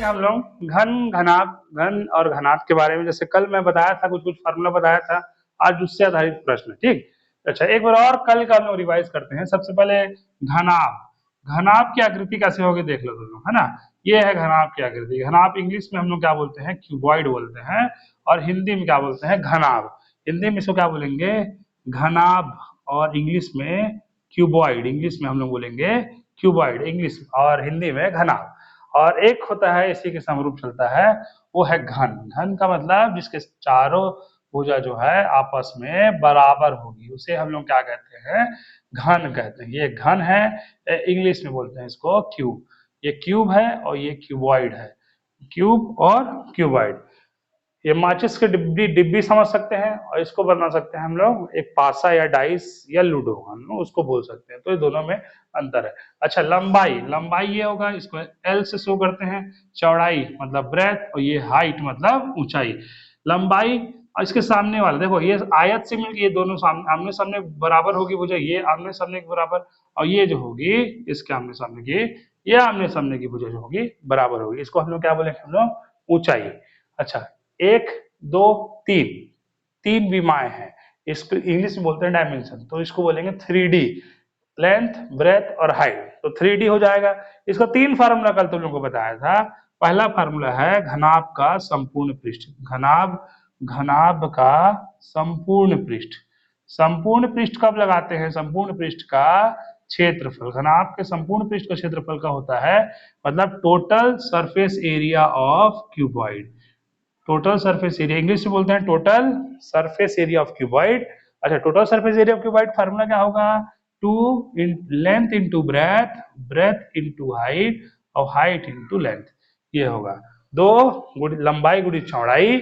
हम लोग घन घनाभ घन और घनाभ के बारे में। जैसे कल मैं बताया था, कुछ कुछ फार्मूला बताया था, आज उससे आधारित प्रश्न। ठीक, अच्छा एक बार और कल का हम लोग रिवाइज करते हैं। सबसे पहले घनाभ, घनाभ की आकृति कैसे होगी देख लो तुम लोग, है ना। ये है घनाभ की आकृति। घनाभ इंग्लिश में हम लोग क्या बोलते हैं, क्यूबॉइड बोलते हैं, और हिंदी में क्या बोलते हैं, घनाभ। हिंदी में इसको क्या बोलेंगे, घनाभ, और इंग्लिश में क्यूबॉइड। इंग्लिश में हम लोग बोलेंगे क्यूबॉइड इंग्लिश, और हिंदी में घनाभ। और एक होता है इसी के समरूप चलता है, वो है घन। घन का मतलब जिसके चारों भुजा जो है आपस में बराबर होगी, उसे हम लोग क्या कहते हैं, घन कहते हैं। ये घन है, इंग्लिश में बोलते हैं इसको क्यूब। ये क्यूब है और ये क्यूबॉइड है, क्यूब और क्यूबॉइड। ये माचिस की डिब्बी डिब्बी समझ सकते हैं, और इसको बना सकते हैं हम लोग एक पासा या डाइस या लूडो, हम लोग उसको बोल सकते हैं। तो ये दोनों में अंतर है। अच्छा लंबाई, लंबाई ये होगा, इसको एल से शो करते हैं। चौड़ाई मतलब ब्रेथ, और ये हाइट मतलब ऊंचाई। लंबाई और इसके सामने वाला देखो, ये आयत से मिलकर ये दोनों सामने आमने सामने बराबर होगी भुजा, ये आमने सामने के बराबर, और ये जो होगी इसके आमने सामने की, ये आमने सामने की भुजा जो होगी बराबर होगी। इसको हम लोग क्या बोलेंगे, हम लोग ऊंचाई। अच्छा एक दो तीन, तीन विमाएं हैं, इसको इंग्लिश में बोलते हैं डायमेंशन, तो इसको बोलेंगे 3D, लेंथ ब्रेथ और हाइट। तो 3D हो जाएगा। इसका तीन फार्मूला कल तुम लोगों को बताया था। पहला फार्मूला है घनाभ का संपूर्ण पृष्ठ, घनाभ, घनाभ का संपूर्ण पृष्ठ। संपूर्ण पृष्ठ कब लगाते हैं, संपूर्ण पृष्ठ का क्षेत्रफल। घनाभ के संपूर्ण पृष्ठ का क्षेत्रफल का होता है, मतलब total surface area of cuboid. Total surface area English में बोलते हैं total surface area of cuboid. अच्छा total surface area of cuboid formula क्या होगा, 2 इन length into breadth, breadth into height, और हाइट इंटू लेंथ। ये होगा 2 लंबाई गुणित चौड़ाई,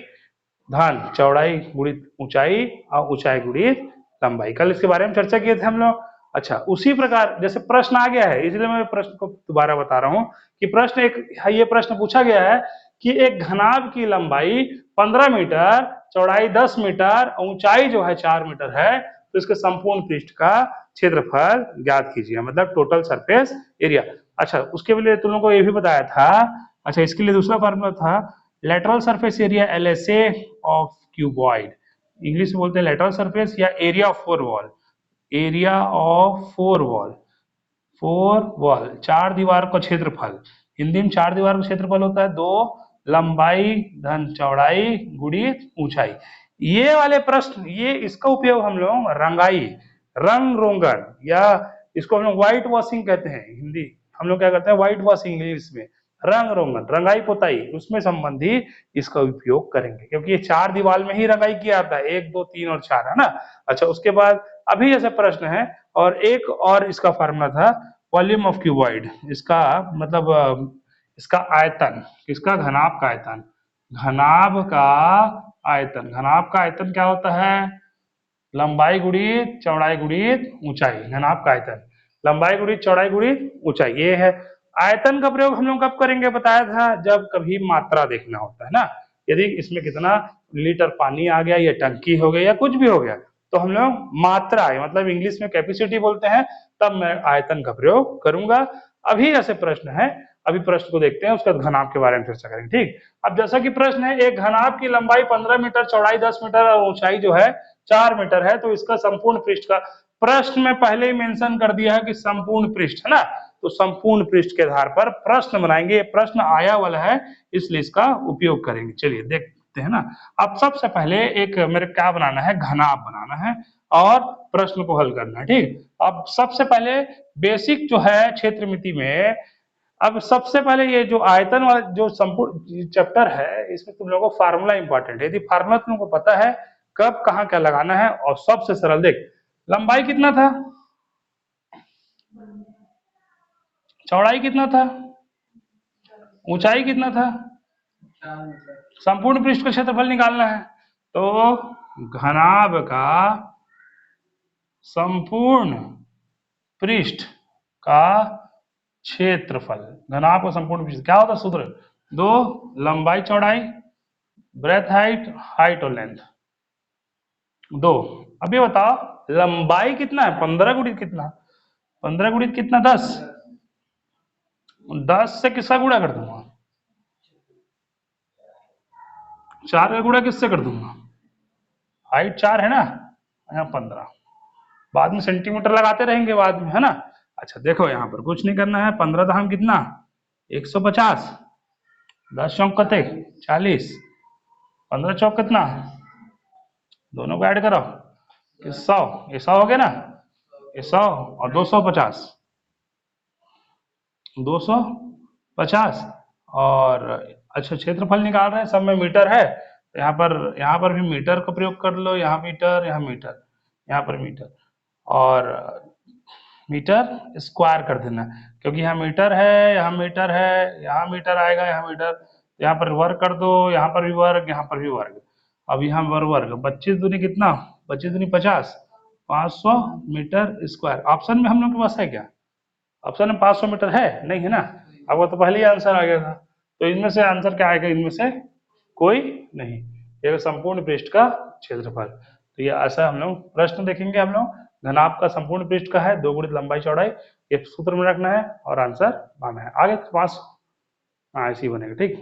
धन चौड़ाई गुणित ऊंचाई, और ऊंचाई गुणित लंबाई। कल इसके बारे में चर्चा किए थे हम लोग। अच्छा उसी प्रकार जैसे प्रश्न आ गया है, इसलिए मैं प्रश्न को दोबारा बता रहा हूँ कि प्रश्न एक, ये प्रश्न पूछा गया है कि एक घनाभ की लंबाई 15 मीटर, चौड़ाई 10 मीटर, ऊंचाई जो है 4 मीटर है, तो इसके संपूर्ण पृष्ठ का क्षेत्रफल ज्ञात कीजिए, मतलब टोटल सरफेस एरिया। अच्छा उसके लिए तुम लोगों को ये भी बताया था। अच्छा इसके लिए दूसरा फार्मूला था lateral surface area LSA of cuboid. English में बोलते हैं लेटरल सरफेस या area of four wall, area of four wall, four wall चार दीवार का क्षेत्रफल। हिंदी में चार दीवार का क्षेत्रफल होता है 2 लंबाई धन चौड़ाई गुणित ऊंचाई। ये वाले प्रश्न, ये इसका उपयोग हम लोग रंगाई, रंग रोगन, या इसको हम लोग व्हाइट वॉशिंग कहते हैं। हिंदी हम लोग क्या करते हैं, व्हाइट वॉशिंग इंग्लिश में, रंग रोगन रंगाई पोताई, उसमें संबंधी इसका उपयोग करेंगे, क्योंकि ये चार दीवार में ही रंगाई किया जाता है, 1 2 3 और 4, है ना। अच्छा उसके बाद अभी जैसे प्रश्न है, और एक और इसका फार्मूला था वॉल्यूम ऑफ क्यूबॉइड। इसका मतलब इसका आयतन, किसका, घनाभ का आयतन। घनाभ का आयतन, घनाभ का आयतन क्या होता है, लंबाई गुणित चौड़ाई गुणित ऊंचाई। घनाभ का आयतन लंबाई गुणित चौड़ाई गुणित ऊंचाई, ये है। आयतन का प्रयोग हम लोग कब करेंगे बताया था, जब कभी मात्रा देखना होता है ना। यदि इसमें कितना लीटर पानी आ गया, या टंकी हो गई, या कुछ भी हो गया, तो हम लोग मात्रा मतलब इंग्लिश में कैपेसिटी बोलते हैं, तब मैं आयतन का प्रयोग करूंगा। अभी ऐसे प्रश्न है, अभी प्रश्न को देखते हैं, उसका घनाभ के बारे में चर्चा करेंगे। ठीक, अब जैसा कि प्रश्न है, एक घनाभ की लंबाई 15 मीटर, चौड़ाई 10 मीटर और ऊंचाई जो है 4 मीटर है, तो इसका संपूर्ण पृष्ठ का, प्रश्न में पहले ही मेंशन कर दिया है कि संपूर्ण पृष्ठ, है ना। तो संपूर्ण पृष्ठ के आधार पर प्रश्न बनाएंगे, प्रश्न आया वाला है इसलिए इसका उपयोग करेंगे। चलिए देखते हैं ना। अब सबसे पहले एक मेरे क्या बनाना है, घनाभ बनाना है और प्रश्न को हल करना है। ठीक, अब सबसे पहले बेसिक जो है क्षेत्रमिति में, अब सबसे पहले ये जो आयतन वाला जो संपूर्ण चैप्टर है, इसमें तुम लोगों को फार्मूला इंपॉर्टेंट है। यदि फार्मूला तुम लोगों को पता है कब कहाँ क्या लगाना है, और सबसे सरल देख, लंबाई कितना था, चौड़ाई कितना था, ऊंचाई कितना था, संपूर्ण पृष्ठ का क्षेत्रफल निकालना है। तो घनाभ का संपूर्ण पृष्ठ का क्षेत्रफल, घनाभ का संपूर्ण पृष्ठ क्या होता है सूत्र, 2 लंबाई चौड़ाई ब्रेथ हाइट, हाइट और लेंथ 2। अब ये बताओ लंबाई कितना है, 15 गुणित कितना, 15 गुणित कितना 10, 10 से किसका गुणा कर दूंगा, 4 का गुणा किससे कर दूंगा? हाइट 4 है ना, यहाँ 15, बाद में सेंटीमीटर लगाते रहेंगे बाद में, है ना। अच्छा देखो यहाँ पर कुछ नहीं करना है, 15 धाम कितना, 150, 10 चौक कते 40, 15 चौक कितना, दोनों को ऐड करो, ये 100, ये 100 हो गया ना, ये 100 और 250, 250 और अच्छा क्षेत्रफल निकाल रहे हैं, सब में मीटर है तो यहाँ पर भी मीटर का प्रयोग कर लो, यहाँ मीटर, यहाँ मीटर, यहाँ पर मीटर और मीटर स्क्वायर कर देना, क्योंकि यहाँ मीटर है, यहाँ मीटर है, यहाँ मीटर आएगा, यहाँ मीटर, यहाँ पर वर्ग कर दो, यहाँ पर भी वर्ग, यहाँ पर भी वर्ग, अब यहाँ वर्ग वर्ग 25 दूनी कितना, 25 दूनी 50, 500 मीटर स्क्वायर। ऑप्शन में हम लोग के पास है क्या? ऑप्शन में 500 मीटर है नहीं, है ना। अब वो तो पहले ही आंसर आ गया था, तो इनमें से आंसर क्या आएगा, इनमें से कोई नहीं, ये संपूर्ण पृष्ठ का क्षेत्रफल। तो ये ऐसा हम लोग प्रश्न देखेंगे, हम लोग घनाभ का संपूर्ण पृष्ठ का है 2 गुणित लंबाई चौड़ाई, ये सूत्र में रखना है और आंसर पाना है। आगे पास ऐसे ही बनेगा, ठीक।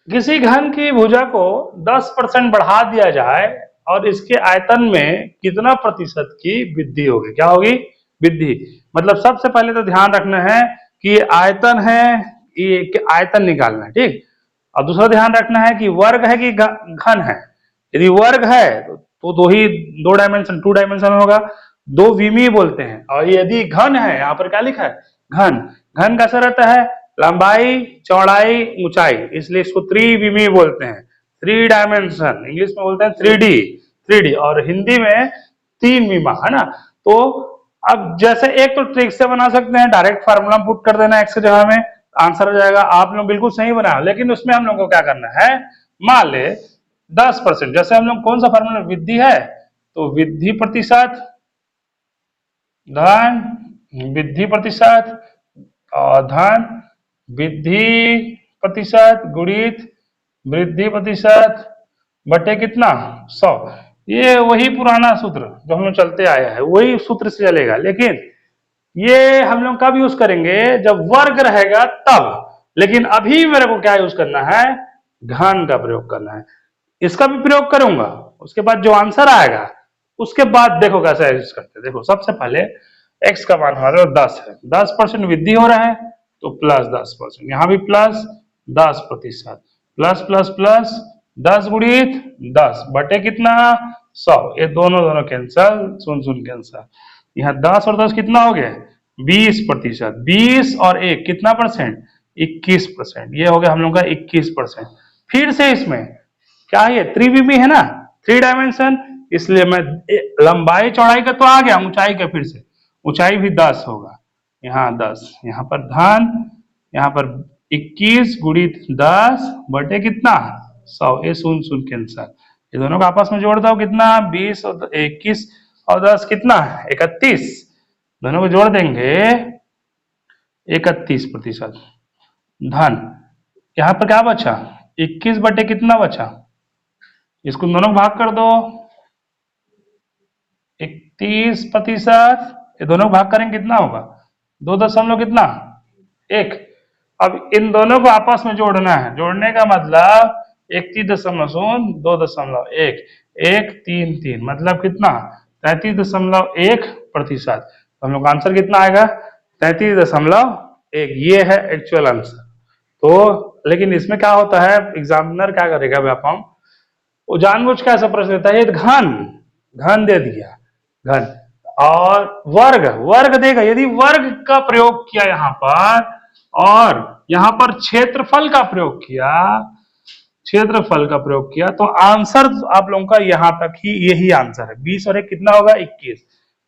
किसी घन की भुजा को 10% बढ़ा दिया जाए और इसके आयतन में कितना प्रतिशत की वृद्धि होगी? क्या होगी? वृद्धि। मतलब सबसे पहले तो ध्यान रखना है कि ये आयतन है, ये आयतन निकालना है, ठीक। और दूसरा ध्यान रखना है कि वर्ग है कि घन है। यदि वर्ग है तो दो डायमेंशन, 2 डायमेंशन होगा, 2 विमीय बोलते हैं। और यदि घन है, यहाँ पर क्या लिखा है, घन, घन कैसा रहता है, लंबाई चौड़ाई ऊंचाई, इसलिए इसको त्रिविमीय बोलते हैं, 3 डायमेंशन, इंग्लिश में बोलते हैं 3D और हिंदी में 3 विमा, है ना। तो अब जैसे एक तो ट्रिक से बना सकते हैं, डायरेक्ट फार्मूला पुट कर देना एक्स की जगह में, आंसर हो जाएगा। आप लोग बिल्कुल सही बनाया, लेकिन उसमें हम लोग को क्या करना है, मान ले 10%, जैसे हम लोग कौन सा फार्मूला, वृद्धि है तो वृद्धि प्रतिशत धन वृद्धि प्रतिशत और धन वृद्धि प्रतिशत गुणित वृद्धि प्रतिशत बटे कितना, 100। ये वही पुराना सूत्र जो हम लोग चलते आया है, वही सूत्र से चलेगा, लेकिन ये हम लोग कब यूज करेंगे, जब वर्ग रहेगा तब। लेकिन अभी मेरे को क्या यूज करना है, घन का प्रयोग करना है। इसका भी प्रयोग करूंगा, उसके बाद जो आंसर आएगा उसके बाद देखो कैसे यूज करते हैं। देखो सबसे पहले x का मान हमारे 10 है, 10% वृद्धि हो रहा है तो प्लस 10%, यहाँ भी प्लस 10%, प्लस प्लस प्लस 10 गुणित 10 बटे कितना, 100, ये दोनों कैंसल, शून्य कैंसल, यहाँ 10 और 10 कितना हो गया, 20%, 20 और 1 कितना परसेंट, 21%, ये हो गया हम लोग का 21%। फिर से इसमें क्या है, ये त्रिविमीय है ना, 3 डायमेंशन, इसलिए मैं लंबाई चौड़ाई का तो आ गया, ऊंचाई का फिर से, ऊंचाई भी 10 होगा, यहाँ 10, यहाँ पर धन, यहाँ पर 21 गुणित 10 बटे कितना, 100, ये शून्य कैंसल, ये दोनों को आपस में जोड़ दो कितना, 20 और 21 और 10 कितना, 31, दोनों को जोड़ देंगे 31%। धन यहाँ पर क्या बचा, 21 बटे कितना बचा, इसको दोनों भाग कर दो, 31%, ये दोनों भाग करेंगे कितना होगा, 2 दशमलव कितना, 1। अब इन दोनों को आपस में जोड़ना है, जोड़ने का मतलब 31.0, 1.3 मतलब कितना, 33.1%। हम लोग का आंसर कितना आएगा, 33.1, ये है एक्चुअल आंसर। तो लेकिन इसमें क्या होता है, एग्जामिनर क्या करेगा व्यापम, वो जानबूझ के ऐसा प्रश्न देता है, घन दे दिया, घन और वर्ग देगा, यदि वर्ग का प्रयोग किया यहाँ पर और यहाँ पर क्षेत्रफल का प्रयोग किया तो आंसर आप लोगों का यहाँ तक ही, यही आंसर है। 20 और 1 कितना होगा, 21।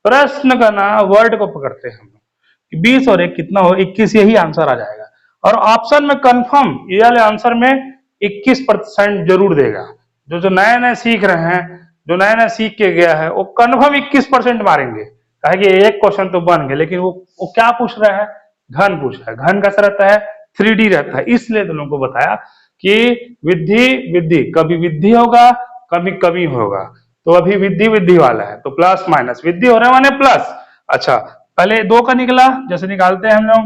प्रश्न का ना वर्ड को पकड़ते हैं हम लोग, 20 और 1 कितना हो, 21, यही आंसर आ जाएगा। और ऑप्शन में कंफर्म ये वाले आंसर में 21% जरूर देगा। जो नए सीख रहे हैं, जो नया सीख के गया है, वो कन्फर्म 21% मारेंगे, कहे कि एक क्वेश्चन तो बन गए, लेकिन वो क्या पूछ रहा है, घन पूछ रहा है। घन कैसा रहता है, 3D रहता है, इसलिए तुम लोगों को बताया कि वृद्धि कभी वृद्धि होगा, कभी कमी होगा। तो अभी वृद्धि वाला है, तो प्लस माइनस, वृद्धि हो रहा है माने प्लस। अच्छा पहले 2 का निकला, जैसे निकालते हैं हम लोग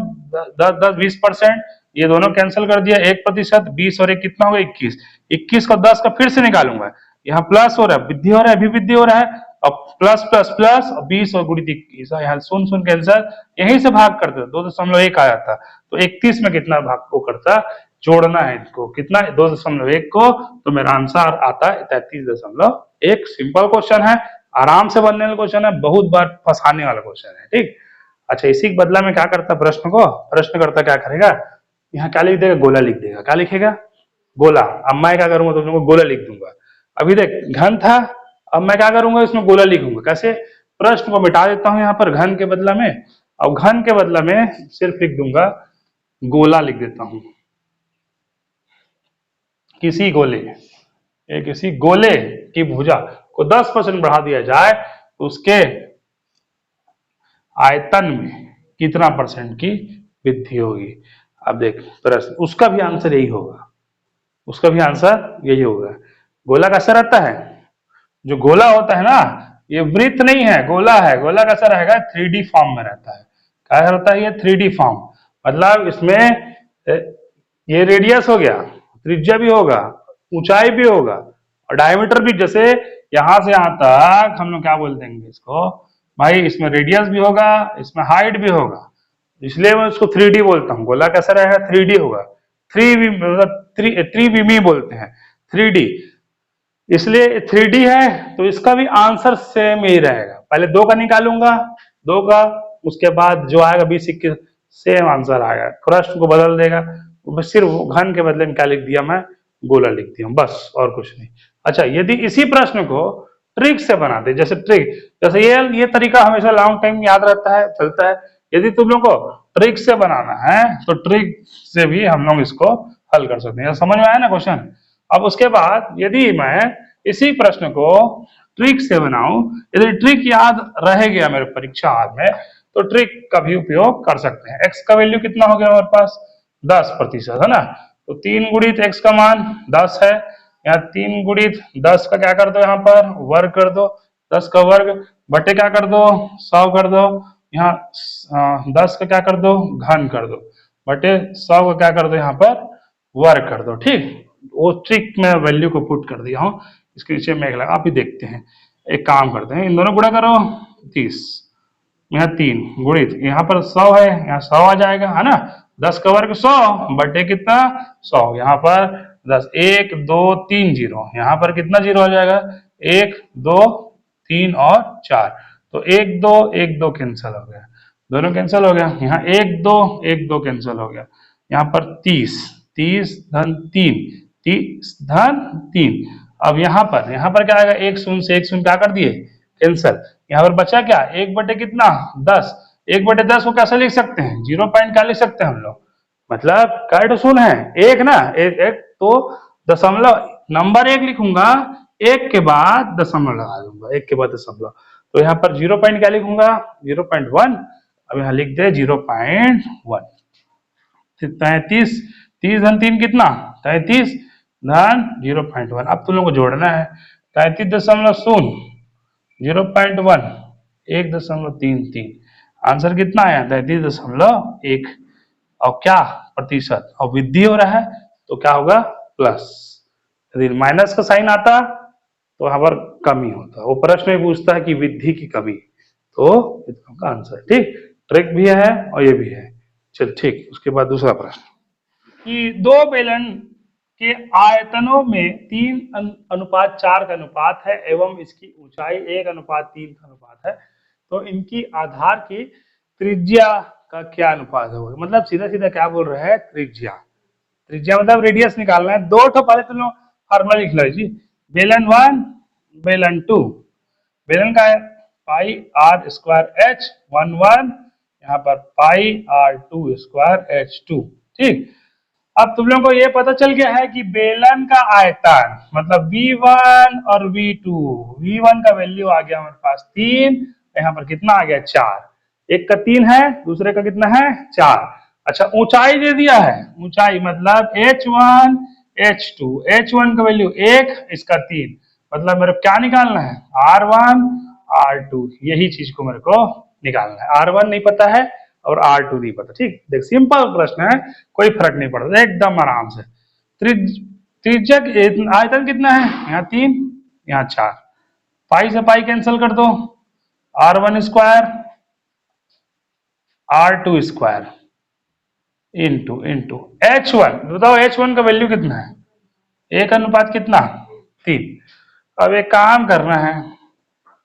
10-20%, ये दोनों कैंसिल कर दिया, 1%, 20 और 1 कितना होगा 21, 21 को 10 का फिर से निकालूंगा, यहाँ प्लस हो रहा है, वृद्धि हो रहा है, अभी वृद्धि हो रहा है, अब प्लस प्लस प्लस 20 और गुणित 21, यहाँ शून्य कैंसर, यहीं से भाग करते 2.1 आया था, तो 31 में कितना भाग को करता, जोड़ना है इसको, कितना 2.1 को, तो मेरा आंसर आता है 33.1। सिंपल क्वेश्चन है, आराम से बनने वाला क्वेश्चन है, बहुत बार फंसाने वाला क्वेश्चन है, ठीक। अच्छा, इसी के बदला में क्या करता प्रश्न को, प्रश्न करता क्या करेगा, यहाँ क्या लिख देगा, गोला लिख देगा, क्या लिखेगा, गोला। अब मैं क्या करूंगा, तो तुमको गोला लिख दूंगा। अभी देख घन था, अब मैं क्या करूंगा, इसमें गोला लिखूंगा, कैसे, प्रश्न को मिटा देता हूं यहाँ पर घन के बदला में, अब घन के बदला में सिर्फ लिख दूंगा गोला, लिख देता हूं, किसी गोले, किसी गोले की भुजा को 10% बढ़ा दिया जाए तो उसके आयतन में कितना परसेंट की वृद्धि होगी। अब देख प्रश्न, उसका भी आंसर यही होगा, उसका भी आंसर यही होगा। गोला कैसा रहता है, जो गोला होता है ना, ये वृत्त नहीं है, गोला है। गोला कैसा रहेगा, 3D फॉर्म में रहता है। क्या रहता है ये, 3D फॉर्म, मतलब इसमें ये रेडियस हो गया, त्रिज्या भी होगा, ऊंचाई भी होगा और डायमीटर भी, जैसे यहां से यहां तक हम लोग क्या बोल देंगे इसको भाई, इसमें रेडियस भी होगा, इसमें हाइट भी होगा, इसलिए मैं उसको 3D बोलता हूँ। गोला कैसा रहेगा, 3D होगा, 3D मतलब त्रिविमी बोलते हैं, 3D, इसलिए 3D है, तो इसका भी आंसर सेम ही रहेगा। पहले 2 का निकालूंगा, 2 का, उसके बाद जो आएगा 20-21 सेम आंसर आएगा, प्रश्न को बदल देगा, सिर्फ घन के बदले में क्या लिख दिया, मैं गोला लिख दिया, बस और कुछ नहीं। अच्छा, यदि इसी प्रश्न को ट्रिक से बनाते, जैसे ट्रिक, जैसे ये तरीका हमेशा लॉन्ग टाइम याद रहता है, चलता है। यदि तुम लोग को ट्रिक से बनाना है तो ट्रिक से भी हम लोग इसको हल कर सकते हैं। समझ में आया ना क्वेश्चन। अब उसके बाद यदि मैं इसी प्रश्न को ट्रिक से बनाऊं, यदि ट्रिक याद रह गया मेरे परीक्षा हाल में, तो ट्रिक का भी उपयोग कर सकते हैं। x का वैल्यू कितना हो गया हमारे पास, 10% है ना, तो 3 गुणित x का मान 10 है, यहाँ 3 गुणित 10 का क्या कर दो, यहाँ पर वर्ग कर दो, 10 का वर्ग बटे क्या कर दो, 100 कर दो, यहाँ 10 का क्या कर दो, घन कर दो, बटे 100 का क्या कर दो, यहाँ पर वर्ग कर दो, ठीक। वो ट्रिक में वैल्यू को पुट कर दिया हूँ, इसके नीचे मेघ लगा, आप ही देखते हैं। एक काम करते हैं, इन दोनों गुणा करो, 30, यहाँ 3 गुणित, यहाँ पर 100 है, यहाँ 100 आ जाएगा, है ना, 10 का वर्ग 100 बटे कितना 100, यहाँ पर 10, 1 2 3 जीरो, यहाँ पर कितना जीरो आ जाएगा, 1 2 3 और 4, तो 1 2 1 2 कैंसिल हो गया, दोनों कैंसिल हो गया, यहाँ 1 2 1 2 कैंसिल हो गया, यहाँ पर 30 30 धन 3 30 धन 3, अब यहाँ पर क्या आएगा, 1 शून्य से 1 शून्य क्या कर दिए, कैंसिल, यहाँ पर बचा क्या, 1 बटे कितना 10, 1 बटे 10 को कैसे लिख सकते हैं, 0 पॉइंट क्या लिख सकते हैं हम लोग, मतलब क्या शून्य है, एक ना, एक तो दशमलव नंबर 1 लिखूंगा, 1 के बाद दशमलव लगा दूंगा, 1 के बाद दशमलव, तो यहाँ पर 0 पॉइंट क्या लिखूंगा, 0.1, अब यहाँ लिख दे 0.1, 33 30 धन 3 कितना, 33 धन 0.1, अब तुम लोग को जोड़ना है, 33.0 0.1 1.33, आंसर कितना आया, 33.1, और क्या प्रतिशत, और वृद्धि हो रहा है तो क्या होगा, प्लस, यदि माइनस का साइन आता तो यहाँ पर कमी होता, वो प्रश्न में पूछता है कि वृद्धि की कमी, तो इसका आंसर, ठीक, ट्रिक भी है और ये भी है। चल ठीक, उसके बाद दूसरा प्रश्न, कि 2 बेलन के आयतनों में 3:4 का अनुपात है एवं इसकी ऊंचाई 1:3 का अनुपात है, तो इनकी आधार की त्रिज्या का क्या अनुपात होगा, मतलब सीधा सीधा क्या बोल रहे हैं, त्रिज्या, त्रिज्या मतलब रेडियस निकालना है। 2 तो पहले तुम लोग फार्मूला लिख लो जी, बेलन 1 बेलन 2, बेलन का है पाई आर स्क्वायर एच 1 यहाँ पर पाई आर 2 स्क्वायर एच 2, ठीक। अब तुम लोगों को ये पता चल गया है कि बेलन का आयतन मतलब V1 और V2, V1 का वैल्यू आ गया हमारे पास 3, यहाँ पर कितना आ गया 4, एक का 3 है, दूसरे का कितना है 4। अच्छा, ऊंचाई दे दिया है, ऊंचाई मतलब H1 H2, H1 का वैल्यू 1, इसका 3, मतलब मेरे को क्या निकालना है, R1 R2, यही चीज को मेरे को निकालना है। R1 नहीं पता है और R2 नहीं पता। ठीक, देख सिंपल प्रश्न है, कोई फर्क नहीं पड़ता, एकदम आराम से। त्रिज्या आयतन कितना है, यहाँ 3, यहाँ 4, पाई से पाई कैंसिल कर दो, R1 square R2 square into into H1, बताओ H1 का वैल्यू कितना है, 1 अनुपात कितना 3। अब एक काम करना है,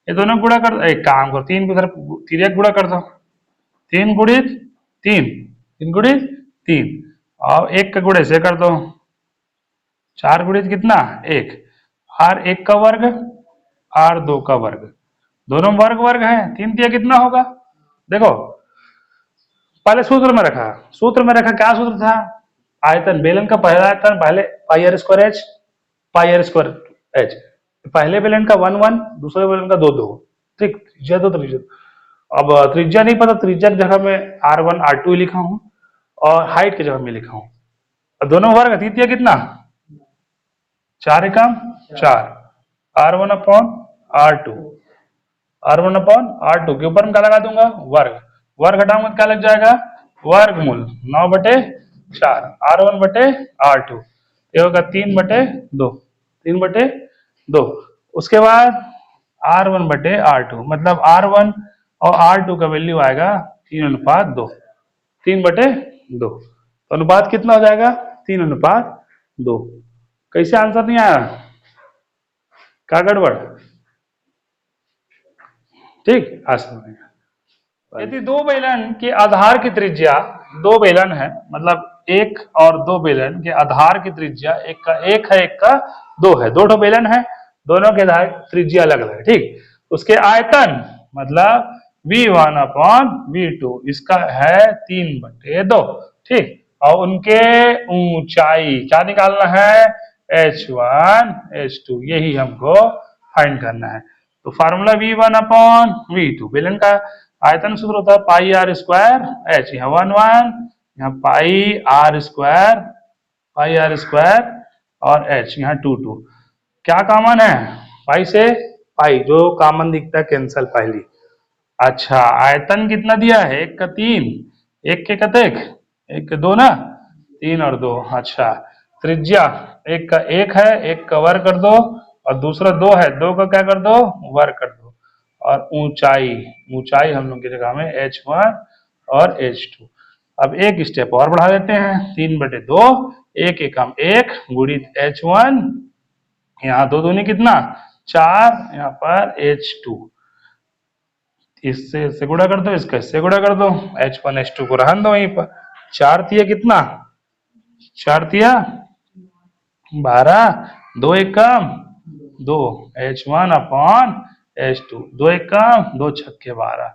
ये दोनों गुणा कर, एक काम करो 3 को इधर तिर्यक गुणा कर दो, 3 गुणित 3, 3 गुणित 3, और 1 का गुणे से कर दो, 4 गुणित कितना 1, R1 का वर्ग R2 का वर्ग, दोनों वर्ग वर्ग है, 3 तिया कितना होगा, देखो पहले सूत्र में रखा, क्या सूत्र था, आयतन बेलन का पहला आयतन पहले pi R square H, pi R square H, पहले बेलन का 1 1, दूसरे बेलन का 2 2, ठीक, त्रिज्या 2 त्रिज्या। अब त्रिज्या नहीं पता, त्रिज्या की जगह में R1 R2 लिखा हूं और हाइट की जगह में लिखा हूं, अब दोनों वर्ग, तीतिया कितना 4 एकम 4, R1 upon R2, R1 upon R2 के ऊपर में क्या लगा दूंगा वर्ग, वर्ग घटाऊंगा क्या लग जाएगा वर्गमूल 9/4, R1 बटे R2, ये होगा 3/2, 3/2। उसके बाद R1 बटे R2, मतलब R1 और R2 का वैल्यू आएगा 3:2, 3/2, तो अनुपात कितना हो जाएगा 3:2। कैसे आंसर नहीं आया, क्या गड़बड़, ठीक आसान। यदि दो बेलन के आधार की त्रिज्या, दो बेलन है मतलब एक और दो बेलन के आधार की त्रिज्या एक का एक है, एक का दो है, दो बेलन है, दोनों के आधार त्रिज्या अलग अलग है, ठीक, उसके आयतन मतलब V1 अपॉन V2 इसका है 3/2, ठीक, और उनके ऊंचाई क्या निकालना है H1 H2, यही हमको फाइंड करना है। तो फार्मूला V1 अपॉन V2, बेलन का आयतन सूत्र होता है पाई आर स्क्वायर एच, यहाँ 1 1, यहाँ पाई आर स्क्वायर और एच यहाँ 2 2, क्या कॉमन है पाई से पाई, जो कॉमन दिखता है कैंसल पहली। अच्छा आयतन कितना दिया है, 1 का 3, 1 के कतेक 1 के 2 ना, 3 और 2, अच्छा त्रिज्या 1 का 1 है, 1 का वर्ग कर दो, और दूसरा 2 है, 2 का क्या कर दो वर्ग कर दो, और ऊंचाई हम लोग की जगह में H1 और H2। अब एक स्टेप और बढ़ा देते हैं, 3/2, 1 एकम 1 गुणित H1, यहाँ 2 दूनी कितना 4, यहाँ पर H2, इससे गुणा कर दो, इसका इससे गुणा कर दो, H1 H2 को रहन दो वहीं पर, 4 तिया कितना 4 तिया 12, 2 एकम 2, H1 अपॉन H2, 2 एकम 2 छक्के 12,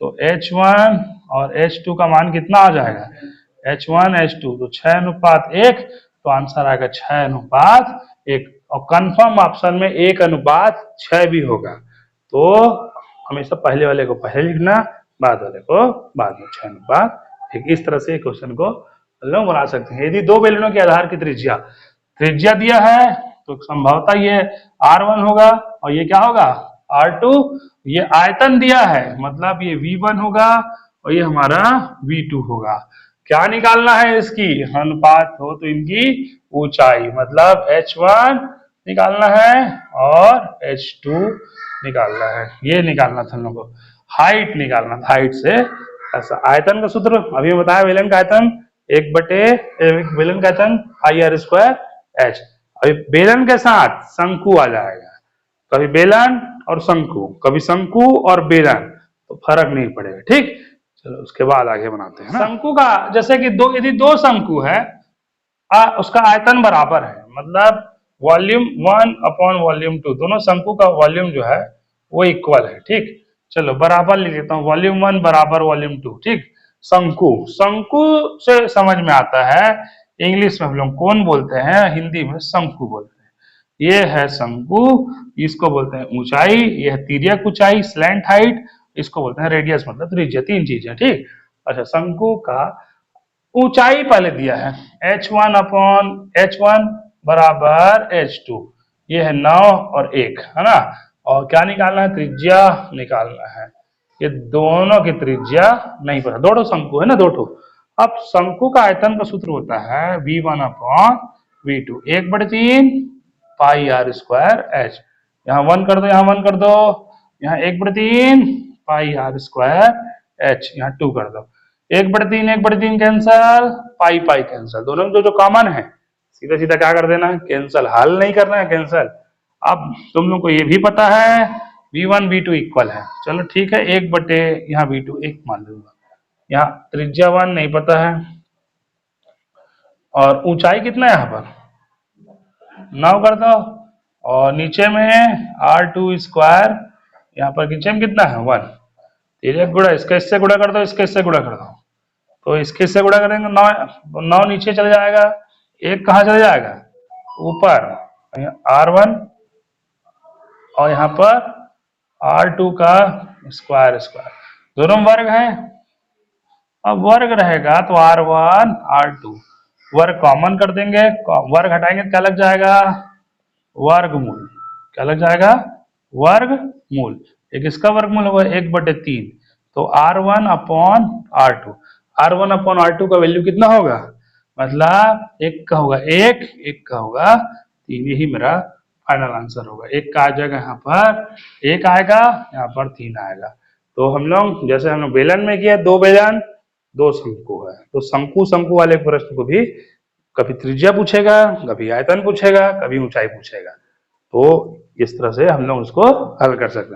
तो H1 और H2 का मान कितना आ जाएगा, H1 H2 तो 6:1, तो आंसर आएगा 6:1, और कंफर्म ऑप्शन में 1:6 भी होगा, तो हमेशा पहले वाले को पहले लिखना, बाद वाले को बाद में 6:1। इस तरह से क्वेश्चन को लोग बना सकते हैं। यदि दो बेलनों के आधार की त्रिज्या दिया है तो संभवतः ये R1 होगा और ये क्या होगा R2, ये आयतन दिया है मतलब ये V1 होगा और ये हमारा V2 होगा। क्या निकालना है, इसकी अनुपात हो तो इनकी ऊंचाई मतलब H1 निकालना है और H2 निकालना है, ये निकालना था हम लोग को, हाइट निकालना था, हाइट से ऐसा। आयतन का सूत्र अभी बताया, बेलन का आयतन 1 बेलन का आयतन पाई आर स्क्वायर एच। अभी बेलन के साथ शंकु आ जाएगा, कभी बेलन और शंकु, कभी शंकु और बेलन, तो फर्क नहीं पड़ेगा, ठीक। चलो उसके बाद आगे बनाते हैं ना। शंकु का जैसे कि यदि दो शंकु है, उसका आयतन बराबर है मतलब वॉल्यूम 1 अपॉन वॉल्यूम 2, दोनों शंकु का वॉल्यूम जो है वो इक्वल है, ठीक। चलो बराबर लिख लेता हूँ, वॉल्यूम 1 बराबर वॉल्यूम 2, ठीक। शंकु से समझ में आता है, इंग्लिश में हम लोग कौन बोलते हैं, हिंदी में शंकु बोलते हैं। ये है शंकु, इसको बोलते हैं ऊंचाई, ये है तिर्यक ऊंचाई स्लैंट हाइट, इसको बोलते हैं रेडियस मतलब त्रिज्या, तीन चीजें, ठीक। अच्छा शंकु का ऊंचाई पहले दिया है H1 अपॉन H1 बराबर H2, ये है 9 और 1 है ना, और क्या निकालना है त्रिज्या निकालना है, ये दोनों की त्रिज्या नहीं पता, दो ठो शंकु है ना, दो ठो। अब शंकु का आयतन का सूत्र होता है V1/V2, 1/3 पाई आर स्क्वायर एच। यहाँ 1 कर दो, यहाँ 1 कर दो, यहाँ 1/3 पाई आर स्क्वायर एच, यहाँ 2 कर दो। 1/3 1/3 कैंसल, पाई पाई कैंसल, दोनों में जो जो कॉमन है सीधा सीधा क्या कर देना है, कैंसल। हल नहीं करना है, कैंसल। अब तुम लोग को ये भी पता है V1 V2 इक्वल है, चलो ठीक है, 1 बटे यहाँ V2 1 मान लूंगा। यहाँ त्रिज्या 1 नहीं पता है, और ऊंचाई कितना है यहाँ पर 9 कर दो, और नीचे में R2 स्क्वायर, यहाँ पर नीचे में कितना है 1, तेरे गुणा इसका इससे गुणा कर दो, इसके इससे गुणा कर दो, तो इसके इससे गुणा करेंगे 9 नीचे चले जाएगा, 1 कहाँ चले जाएगा ऊपर, R1, और यहाँ पर R2 का स्क्वायर स्क्वायर, दोनों वर्ग है। अब वर्ग रहेगा तो R1 R2 वर्ग कॉमन कर देंगे, वर्ग हटाएंगे क्या लग जाएगा, वर्गमूल। क्या लग जाएगा, वर्गमूल। एक इसका वर्गमूल होगा 1/3, तो R1/R2, R1/R2 का वैल्यू कितना होगा, मतलब 1 का होगा 1, 1 का होगा 3, यही मेरा फाइनल आंसर होगा। 1 का आ जाएगा यहाँ पर 1 आएगा, यहाँ पर 3 आएगा। तो हम लोग जैसे हम लोग बेलन में किया, 2 बेलन 2 शंकु है, तो शंकु शंकु वाले प्रश्न को भी कभी त्रिज्या पूछेगा, कभी आयतन पूछेगा, कभी ऊंचाई पूछेगा, तो इस तरह से हम लोग उसको हल कर सकते हैं।